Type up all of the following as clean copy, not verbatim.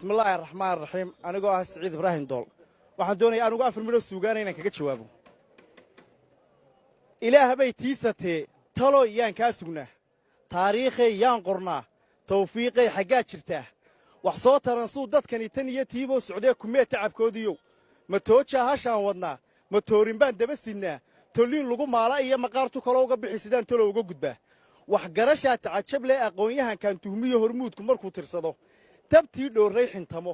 بسم الله الرحمن الرحيم أنا جوا سعيد إبراهيم دول waxaan doonayaa anigu afar midho suugaan inaan kaga jawaabo ilaaha bay tiisatee talo yaan ka sugnaa taariikhay yaan qornaa tawfiiqay xagaa jirtaa wax soo taransuu dadkani tan iyo tiibo socdee kumee tacabkoodiyo ma tooja hashaan wadnaa ma toorin baan daba sidnaa toliin lagu maala iyo maqaartu kale uga bixi sidaan talo uga gudbaa wax garashaa tacajab leh aqoon-yahankan tuhmiyo hormuudku markuu tirsado tabtii dhooray xintamo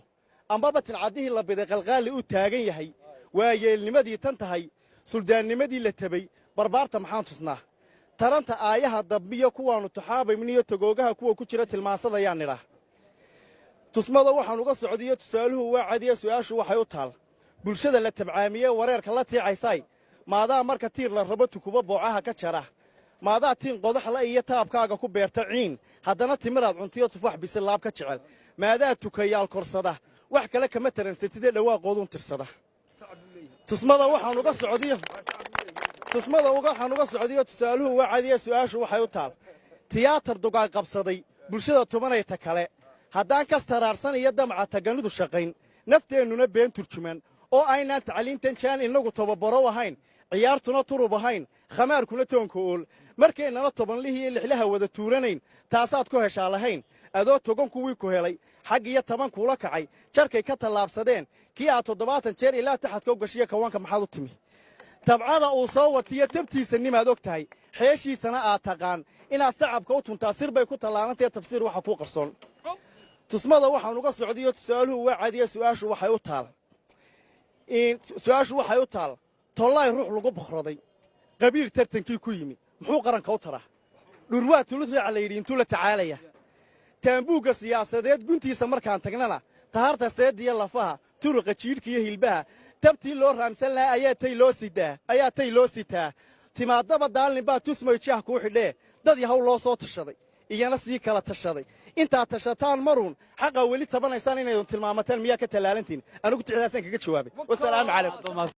ambaba tilcadihii la biday qalqaali u taagan yahay waa yeelnimadii tan tahay suldaannimadii la tabay barbaarta maxaan tusnaa taranta aayaha dabbiyo kuwaannu taxaabaymniyo tagoogaha kuwa ku jira tilmaansadayaan nidhaa tusmada waxaan uga socdiyo tusaaluhu waa cadiya su'aashu waxay u taal bulshada la tabcaamiye wareerka la tiicaysay maadaa marka tiir la rabo tukuba boocaha ka jara maadaa tiin qodaxla iyo taabkaaga ku beerta ciin haddana timiraad cuntiyo tufax bisil laab ka jecel maadaa tukayaal korsada wax kale kama taransatide dhawaaqoodun tirsada tusmada waxaan uga socdiyo tusaaluhu waa cadiya su'aashu waxay u taal tiyaatar dugaag qabsaday bulshada tumanayta kale haddaan kas taraarsan iyo damca taganidu shaqayn nafteennuna been turjuman oo aynaan tacliintan jaan innagu tababaro ahayn ciyaartuna turub ahayn khamaarkuna toonka ool markaynana tobanlihii iyo lixlaha wada tuuranayn taasaad ku heshaa lahayn adoo togan kuwii ku helay xag iyo taban kuula kacay jarkay ka tallaabsadeen kii aad 70 jeer ilaa taxadka u gashiyo kawaanka maxaad u timi tabcada uu soo watiyo tabtiisa nimaad og tahay xeeshiisana aad taqaan inaad sacabka u tuntaa sir bay ku tallaalantae tafsiir waxa kuu qarsoon tusmada waxaan uga socdiyo tusaaluhu waa cadiya su'aashu waxay u taal tollaay ruux lagu boqroday qabiil tartankii ku yimi muxuu qaranka u taraa dhurwaa tulud raaca la yidhi intuu la tacaalaya taambuugga siyaasadeed guntiisa markaan tagnana taharta seediya lafaha turuqa jiidhka iyo hilbaha tabtii loo raamsan lahaa ayaa tay loo sitaa timaadaba daalnin baa tusmay jaah kuu xidhee dad yahow loo soo tashaday iyana sii kala tashaday intaad tashataan maruun xaqa weli tabanaysaan inaydun tilmaamataan miyaa ka tallaalantiin anigu ticdaasaan kaga jawaabay wasalaamu calaykum